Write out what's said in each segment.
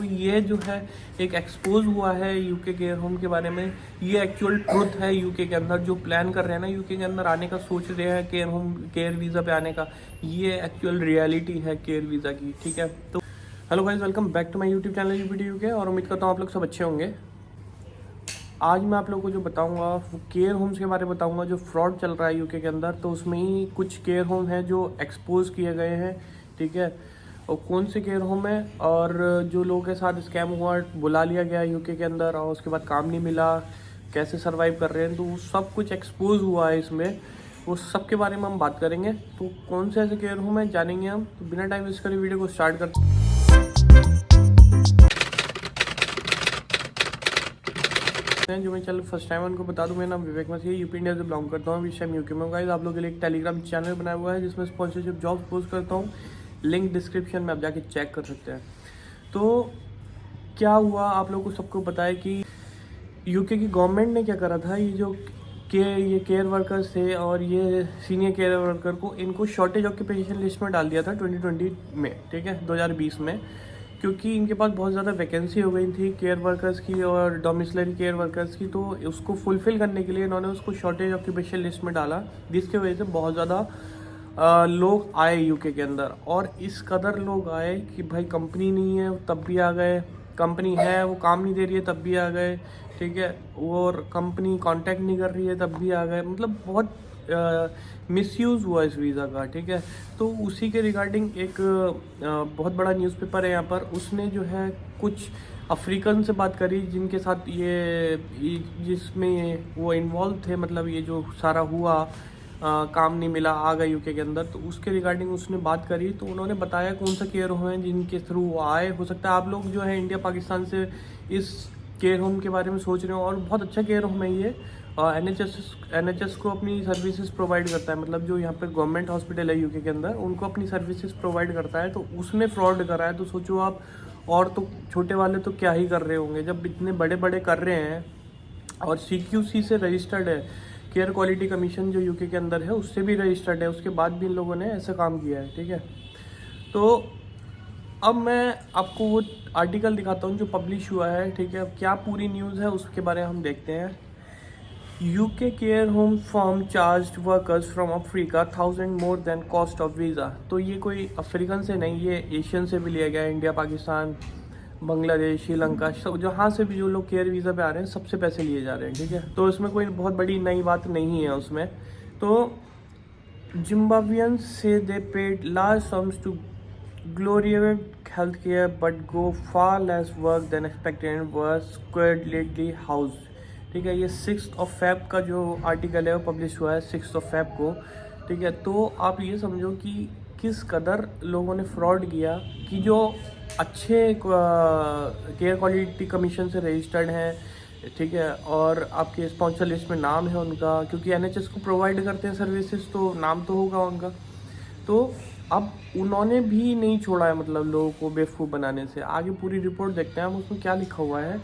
तो ये जो है एक एक्सपोज हुआ है यूके केयर होम के बारे में। ये एक्चुअल ट्रुथ है यूके के अंदर, जो प्लान कर रहे हैं ना यूके के अंदर आने का, सोच रहे हैं केयर होम केयर वीज़ा पे आने का, ये एक्चुअल रियलिटी है केयर वीज़ा की। ठीक है, तो hello guys, welcome back to my YouTube channel UPT UK, और उम्मीद करता हूँ आप लोग सब अच्छे होंगे। आज मैं आप लोगों को जो बताऊंगा वो केयर होम्स के बारे में बताऊंगा जो फ्रॉड चल रहा है यूके के अंदर। तो उसमें ही कुछ केयर होम है जो एक्सपोज किए गए हैं। ठीक है, और कौन से केयर होम है और जो लोगों के साथ स्कैम हुआ, बुला लिया गया यूके के अंदर और उसके बाद काम नहीं मिला, कैसे सर्वाइव कर रहे हैं, तो वो सब कुछ एक्सपोज हुआ है इसमें। वो सब के बारे में हम बात करेंगे। तो कौन से ऐसे केयर होम है जानेंगे हम। तो बिना टाइम वेस्ट करे वीडियो को स्टार्ट करते हैं। जो मैं चैनल फर्स्ट टाइम उनको बता दूं, मेरा नाम विवेक मसीह, यूपी इंडिया से बिलोंग करता हूँ। इस टाइम यूके में गाइस आप लोगों के लिए एक टेलीग्राम चैनल बनाया हुआ है जिसमें स्पॉन्सरशिप जॉब पोस्ट करता हूँ। लिंक डिस्क्रिप्शन में आप जाके चेक कर सकते हैं। तो क्या हुआ, आप लोगों को सबको पता है कि यूके की गवर्नमेंट ने क्या करा था, ये केयर वर्कर्स थे और ये सीनियर केयर वर्कर को, इनको शॉर्टेज ऑक्यूपेशन लिस्ट में डाल दिया था 2020 में। ठीक है, 2020 में, क्योंकि इनके पास बहुत ज़्यादा वैकेंसी हो गई थी केयर वर्कर्स की और डोमिसलरी केयर वर्कर्स की। तो उसको फुलफ़िल करने के लिए इन्होंने उसको शॉर्टेज ऑक्यूपेशन लिस्ट में डाला, जिसकी वजह से बहुत ज़्यादा लोग आए यूके के अंदर। और इस कदर लोग आए कि भाई कंपनी नहीं है तब भी आ गए, कंपनी है वो काम नहीं दे रही है तब भी आ गए। ठीक है, और कंपनी कांटेक्ट नहीं कर रही है तब भी आ गए। मतलब बहुत मिसयूज़ हुआ इस वीज़ा का। ठीक है, तो उसी के रिगार्डिंग एक बहुत बड़ा न्यूज़पेपर है यहाँ पर, उसने जो है कुछ अफ्रीकन से बात करी जिनके साथ जिसमें वो इन्वॉल्व थे। मतलब ये जो सारा हुआ, काम नहीं मिला, आ गए यूके के अंदर, तो उसके रिगार्डिंग उसने बात करी। तो उन्होंने बताया कौन सा केयर होम है जिनके थ्रू वो आए। हो सकता है आप लोग जो है इंडिया पाकिस्तान से इस केयर होम के बारे में सोच रहे हो, और बहुत अच्छा केयर होम है ये। एनएचएस को अपनी सर्विसेज प्रोवाइड करता है। मतलब जो यहाँ पे गवर्नमेंट हॉस्पिटल है यूके के अंदर, उनको अपनी सर्विसेज प्रोवाइड करता है। तो उसने फ्रॉड करा है। तो सोचो आप, और तो छोटे वाले तो क्या ही कर रहे होंगे जब इतने बड़े बड़े कर रहे हैं। और CQC से रजिस्टर्ड है, केयर क्वालिटी कमीशन जो यूके के अंदर है उससे भी रजिस्टर्ड है, उसके बाद भी इन लोगों ने ऐसा काम किया है। ठीक है, तो अब मैं आपको वो आर्टिकल दिखाता हूँ जो पब्लिश हुआ है। ठीक है, क्या पूरी न्यूज़ है उसके बारे में हम देखते हैं। UK care home firm charge workers from Africa 1000 more than cost of visa. तो ये कोई अफ्रीकन से नहीं, ये एशियन से भी लिया गया है। इंडिया, पाकिस्तान, बांग्लादेश, श्रीलंका, सब जहाँ से भी जो लोग केयर वीज़ा पे आ रहे हैं सबसे पैसे लिए जा रहे हैं। ठीक है, तो इसमें कोई बहुत बड़ी नई बात नहीं है उसमें। तो जिम्बाब्वियंस से they paid large sums to glorified healthcare but go far less work than expected and was squarely housed। ठीक है, ये 6 का जो आर्टिकल है वो पब्लिश हुआ है 6 को। ठीक है, तो आप ये समझो कि किस कदर लोगों ने फ्रॉड किया कि जो अच्छे केयर क्वालिटी कमीशन से रजिस्टर्ड हैं। ठीक है, और आपके स्पॉन्सर लिस्ट में नाम है उनका, क्योंकि एनएचएस को प्रोवाइड करते हैं सर्विसेज, तो नाम तो होगा उनका। तो अब उन्होंने भी नहीं छोड़ा है मतलब लोगों को बेवकूफ़ बनाने से। आगे पूरी रिपोर्ट देखते हैं हम, उसमें क्या लिखा हुआ है।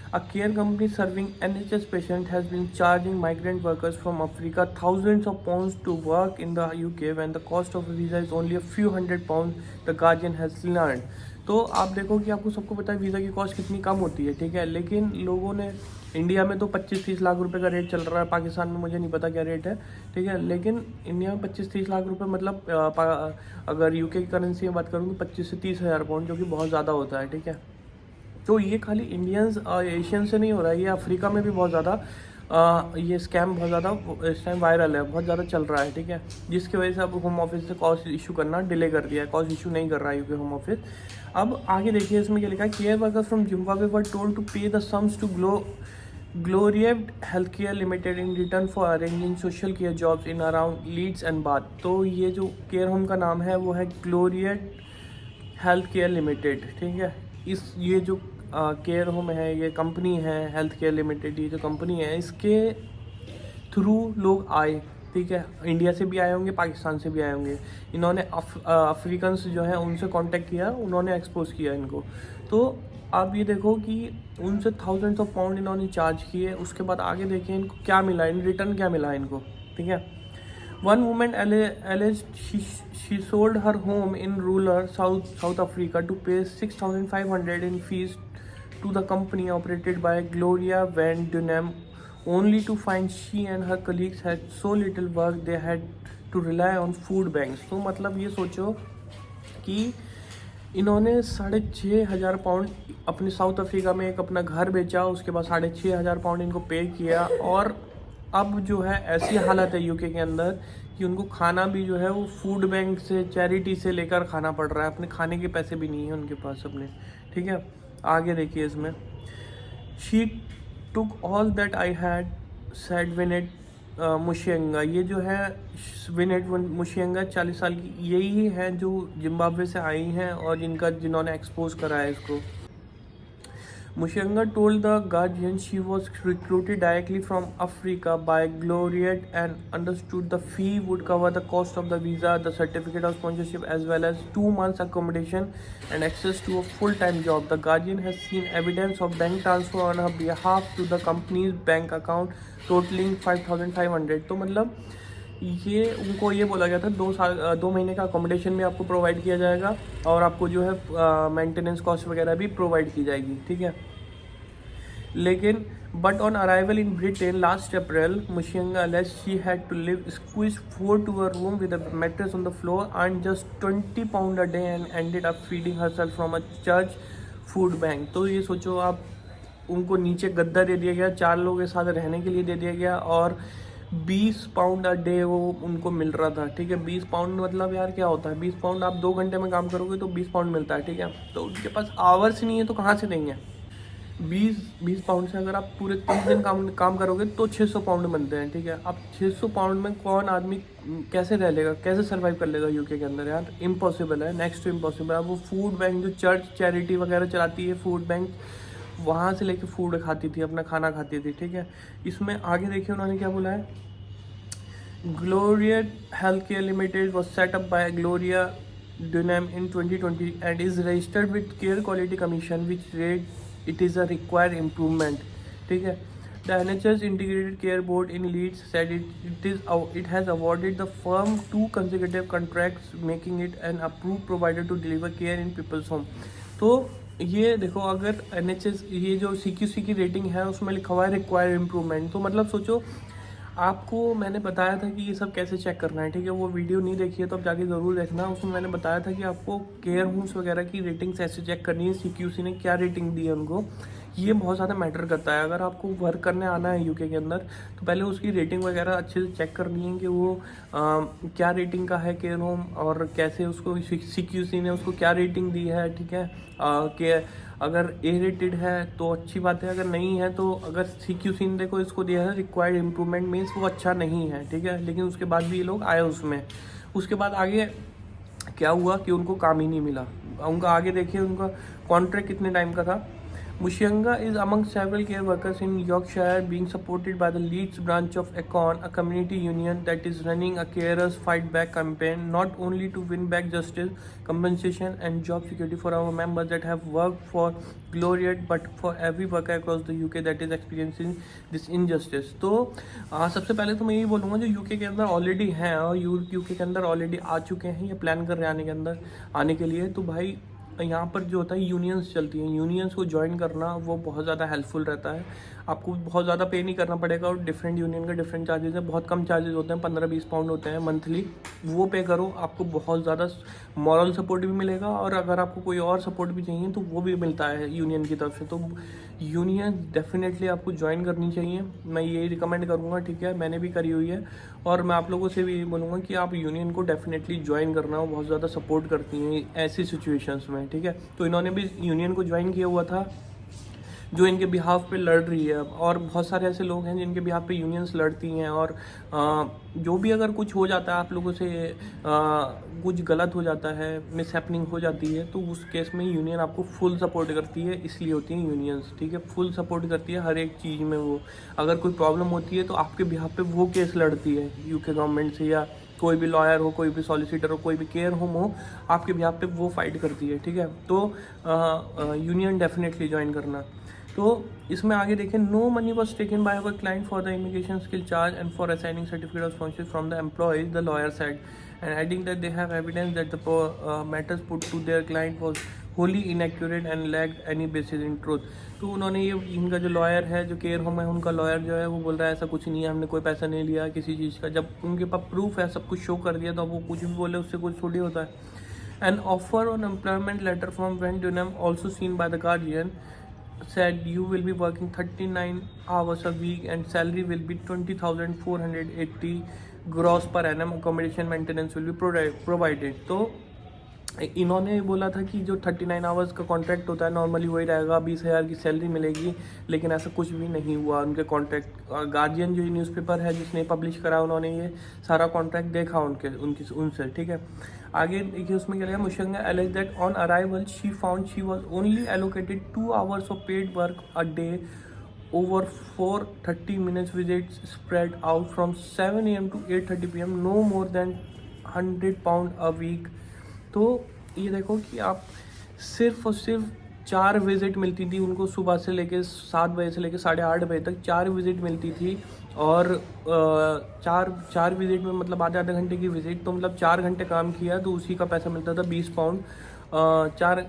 A care company serving NHS patient has been charging migrant workers from Africa thousands of pounds to work in the UK when the cost of a visa is only a few hundred pounds, the Guardian has learned। तो आप देखो कि आपको सबको पता है visa की cost कितनी कम होती है। ठीक है, लेकिन लोगों ने, इंडिया में तो 25-30 लाख रुपए का रेट चल रहा है, पाकिस्तान में मुझे नहीं पता क्या रेट है। ठीक है, लेकिन इंडिया में 25-30 लाख रुपए मतलब अगर यूके की करेंसी में बात करूँ तो 25 से 30 हज़ार पाउंड, जो कि बहुत ज़्यादा होता है। ठीक है, तो ये खाली इंडियंस और एशियन से नहीं हो रहा है, ये अफ्रीका में भी बहुत ज़्यादा ये स्कैम बहुत ज़्यादा इस टाइम वायरल है, बहुत ज़्यादा चल रहा है। ठीक है, जिसकी वजह से अब होम ऑफिस से कॉस्ट इशू करना डिले कर दिया है, कॉस्ट इशू नहीं कर रहा है यूके होम ऑफिस। अब आगे देखिए इसमें क्या लिखा है। Care workers from Zimbabwe were told to pay the sums to Gloriad health limited in return for arranging social care jobs in around Leeds and Bath. तो ये जो केयर होम का नाम है वो है ग्लोरियड हेल्थ केयर लिमिटेड। ठीक है, ये जो केयर होम है, ये कंपनी है हेल्थ केयर लिमिटेड, ये जो कंपनी है इसके थ्रू लोग आए। ठीक है, इंडिया से भी आए होंगे, पाकिस्तान से भी आए होंगे। इन्होंने अफ्रीकन्स जो हैं उनसे कांटेक्ट किया, उन्होंने एक्सपोज किया इनको। तो आप ये देखो कि उनसे थाउजेंड्स ऑफ पाउंड इन्होंने चार्ज किए। उसके बाद आगे देखिए इनको क्या मिला, इन रिटर्न क्या मिला इनको। ठीक है, One woman alleged she sold her home in rural South Africa to pay 6,500 in fees to the company operated by Gloria Van Dunham, only to find she and her colleagues had so little work they had to rely on food banks. तो मतलब ये सोचो कि इन्होंने 6,500 अपने south Africa में एक अपना घर बेचा, उसके बाद 6,500 पाउंड इनको पे किया, और अब जो है ऐसी हालत है यूके के अंदर कि उनको खाना भी जो है वो फूड बैंक से, चैरिटी से लेकर खाना पड़ रहा है, अपने खाने के पैसे भी नहीं है उनके पास अपने। ठीक है, आगे देखिए इसमें, she took all that I had said Winnet Mushiyanga. ये जो है विनेट मुशियंगा 40 साल की, यही है जो जिम्बाब्वे से आई हैं और जिन्होंने एक्सपोज करा है इसको। Mushenga told the Guardian she was recruited directly from Africa by Gloriette and understood the fee would cover the cost of the visa, the certificate of sponsorship, as well as 2 months accommodation and access to a full-time job. The Guardian has seen evidence of bank transfer on her behalf to the company's bank account totaling 5,500। तो मतलब ये उनको ये बोला गया था 2 महीने का अकोमोडेशन भी आपको प्रोवाइड किया जाएगा और आपको जो है मेंटेनेंस कॉस्ट वगैरह भी प्रोवाइड की जाएगी। ठीक है, लेकिन but on arrival in Britain last April, Mushiyanga alleged she had to live squeezed 4 to a room with a mattress on the floor and just 20 pound a day and ended up feeding herself from a church food bank। तो ये सोचो आप, उनको नीचे गद्दा दे दिया गया, 4 लोगों के साथ रहने के लिए दे दिया गया और 20 पाउंड अ डे वो उनको मिल रहा था। ठीक है, 20 पाउंड मतलब यार क्या होता है, 20 पाउंड आप 2 घंटे में काम करोगे तो 20 पाउंड मिलता है। ठीक है, तो उनके पास आवर्स नहीं है तो कहाँ से देंगे 20 पाउंड से? अगर आप पूरे 30 दिन काम करोगे तो 600 पाउंड बनते हैं। ठीक है, अब 600 पाउंड में कौन आदमी कैसे रह लेगा, कैसे सर्वाइव कर लेगा यूके के अंदर यार? इम्पॉसिबल है, नेक्स्ट टू इम्पॉसिबल। अब वो फूड बैंक जो चर्च चैरिटी वगैरह चलाती है, फूड बैंक, वहाँ से लेके फूड खाती थी, अपना खाना खाती थी। ठीक है, इसमें आगे देखिए उन्होंने क्या बोला है, Gloriette Healthcare Limited was set up by Gloria Dunham in 2020 and is registered with Care Quality Commission, which rate it is a required improvement। ठीक है, the NHS Integrated Care Board in Leeds said it has awarded the firm 2 consecutive contracts, making it an approved provider to deliver care in people's home। तो ये देखो, अगर NHS ये जो CQC की rating है उसमें लिखा हुआ है रिक्वायर्ड इम्प्रूवमेंट, तो मतलब सोचो, आपको मैंने बताया था कि ये सब कैसे चेक करना है। ठीक है, वो वीडियो नहीं देखी है तो आप जाके ज़रूर देखना, उसमें मैंने बताया था कि आपको केयर होम्स वगैरह की रेटिंग्स ऐसे चेक करनी है, CQC ने क्या रेटिंग दी है उनको, ये बहुत ज़्यादा मैटर करता है। अगर आपको वर्क करने आना है यूके के अंदर तो पहले उसकी रेटिंग वगैरह अच्छे से चेक करनी है कि वो क्या रेटिंग का है केयर होम और कैसे उसको CQC ने उसको क्या रेटिंग दी है। ठीक है, कि अगर A रेटेड है तो अच्छी बात है, अगर नहीं है तो अगर CQC ने देखो इसको दिया है रिक्वायर्ड इम्प्रूवमेंट मीन्स वो अच्छा नहीं है। ठीक है, लेकिन उसके बाद भी ये लोग आए उसमें, उसके बाद आगे क्या हुआ कि उनको काम ही नहीं मिला। उनका आगे देखिए, उनका कॉन्ट्रैक्ट कितने टाइम का था। Mushenga is among several care workers in Yorkshire being supported by the Leeds branch of Econ, a community union that is running a carers fight back campaign, not only to win back justice, compensation and job security for our members that have worked for Gloriette, but for every worker across the UK that is experiencing this injustice। तो सबसे पहले तो मैं यही बोलूँगा जो UK के अंदर ऑलरेडी हैं और यूके के अंदर ऑलरेडी आ चुके हैं या प्लान कर रहे हैं आने के लिए, तो भाई यहाँ पर जो होता है यूनियंस चलती हैं, यूनियंस को ज्वाइन करना वो बहुत ज़्यादा हेल्पफुल रहता है। आपको बहुत ज़्यादा पे नहीं करना पड़ेगा और डिफरेंट यूनियन का डिफरेंट चार्जेस है, बहुत कम चार्जेस होते हैं, 15-20 पाउंड होते हैं मंथली, वो पे करो, आपको बहुत ज़्यादा मॉरल सपोर्ट भी मिलेगा और अगर आपको कोई और सपोर्ट भी चाहिए तो वो भी मिलता है यूनियन की तरफ से। तो यूनियन डेफिनेटली आपको ज्वाइन करनी चाहिए, मैं यही रिकमेंड करूँगा। ठीक है, मैंने भी करी हुई है और मैं आप लोगों से भी बोलूँगा कि आप यूनियन को डेफिनेटली ज्वाइन करना, वो बहुत ज़्यादा सपोर्ट करती हैं ऐसी सिचुएशंस में। ठीक है, तो इन्होंने भी यूनियन को ज्वाइन किया हुआ था जो इनके बिहाफ पे लड़ रही है, और बहुत सारे ऐसे लोग हैं जिनके बिहाफ पे यूनियंस लड़ती हैं और जो भी अगर कुछ हो जाता है आप लोगों से, कुछ गलत हो जाता है, मिसहैपनिंग हो जाती है, तो उस केस में यूनियन आपको फुल सपोर्ट करती है, इसलिए होती हैं यूनियंस। ठीक है, फुल सपोर्ट करती है हर एक चीज़ में। वो अगर कोई प्रॉब्लम होती है तो आपके बिहाफ पे वो केस लड़ती है यूके गवर्नमेंट से, या कोई भी लॉयर हो, कोई भी सॉलिसिटर हो, कोई भी केयर होम हो, आपके बिहाफ पे वो फाइट करती है। ठीक है, तो यूनियन डेफिनेटली ज्वाइन करना। तो तो इसमें आगे देखें, no money was taken by our client for the immigration skill charge and for assigning certificate of sponsorship from the employers, the lawyer said, and adding that they have evidence that the matters put to their client was wholly inaccurate and lacked any basis in truth। तो उन्होंने ये, इनका जो lawyer है, जो care home है, उनका lawyer जो है वो बोल रहा है ऐसा कुछ नहीं है, हमने कोई पैसा नहीं लिया किसी चीज़ का। जब उनके पास प्रूफ है, सब कुछ शो कर दिया, तो वो कुछ भी बोले उससे कुछ थोड़ी होता है। An offer on employment letter from Wayne Dunham also seen by the Guardian said you will be working 39 hours a week and salary will be 20,480 gross per annum, accommodation maintenance will be provided। तो इन्होंने बोला था कि जो 39 hours का contract होता है normally वही रहेगा, 20,000 की सैलरी मिलेगी, लेकिन ऐसा कुछ भी नहीं हुआ उनके कॉन्ट्रैक्ट। गार्जियन जो न्यूज़पेपर है जिसने पब्लिश करा, उन्होंने ये सारा कॉन्ट्रैक्ट देखा उनसे, ठीक है। आगे देखिए उसमें क्या लिखा, Mushonga alleged that on arrival she found she was only allocated 2 hours of paid work a day over 430 minutes visits spread out from 7 AM to 8:30 PM, no more than £100 a week। तो ये देखो कि आप सिर्फ और सिर्फ 4 visit मिलती थी उनको, सुबह से लेके 7 बजे से लेके 8:30 बजे तक 4 विज़िट मिलती थी। और चार विज़िट में मतलब आधे घंटे की विज़िट, तो मतलब 4 घंटे काम किया तो उसी का पैसा मिलता था £20। चार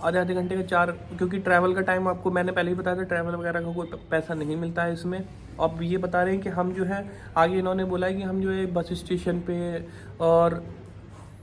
आधे घंटे का 4, क्योंकि ट्रैवल का टाइम आपको मैंने पहले ही बताया था, ट्रैवल वगैरह का कोई पैसा नहीं मिलता है इसमें। अब ये बता रहे हैं कि हम जो है, आगे इन्होंने बोला है कि हम जो है बस स्टेशन पे और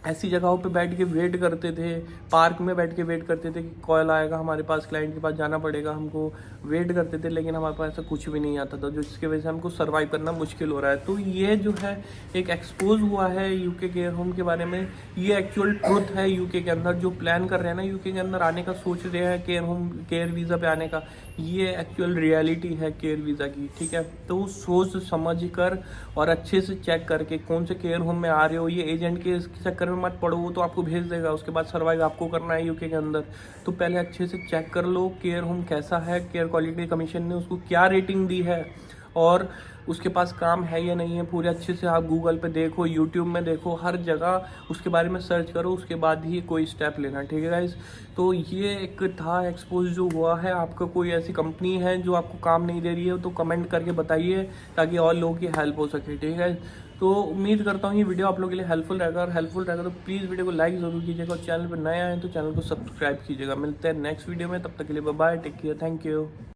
ऐसी जगहों पे बैठ के वेट करते थे, पार्क में बैठ के वेट करते थे कि कॉल आएगा हमारे पास, क्लाइंट के पास जाना पड़ेगा हमको, वेट करते थे, लेकिन हमारे पास ऐसा कुछ भी नहीं आता था, जो जिसकी वजह से हमको सर्वाइव करना मुश्किल हो रहा है। तो ये जो है एक एक्सपोज हुआ है यूके केयर होम के बारे में, ये एक्चुअल ट्रुथ है। यूके के अंदर जो प्लान कर रहे हैं ना, यूके के अंदर आने का सोच रहे हैं केयर होम, केयर वीज़ा पे आने का, ये एक्चुअल रियलिटी है केयर वीज़ा की, ठीक है। तो सोच समझ कर और अच्छे से चेक करके कौन से केयर होम में आ रहे हो, ये एजेंट के चक्कर में मत पड़ो, वो तो आपको भेज देगा, उसके बाद सर्वाइव आपको करना है यूके के अंदर। तो पहले अच्छे से चेक कर लो केयर होम कैसा है, केयर क्वालिटी कमीशन ने उसको क्या रेटिंग दी है, और उसके पास काम है या नहीं है, पूरे अच्छे से आप गूगल पे देखो, यूट्यूब में देखो, हर जगह उसके बारे में सर्च करो, उसके बाद ही कोई स्टेप लेना, ठीक है गाइस। तो ये एक था एक्सपोज जो हुआ है। आपका कोई ऐसी कंपनी है जो आपको काम नहीं दे रही है तो कमेंट करके बताइए, ताकि और लोगों की हेल्प हो सके, ठीक है। तो उम्मीद करता हूँ ये वीडियो आप लोगों के लिए हेल्पफुल रहेगा, और हेल्पफुल रहेगा तो प्लीज़ वीडियो को लाइक ज़रूर कीजिएगा, और चैनल पर नए आए तो चैनल को सब्सक्राइब कीजिएगा। मिलते हैं नेक्स्ट वीडियो में, तब तक के लिए bye bye, take care, thank you.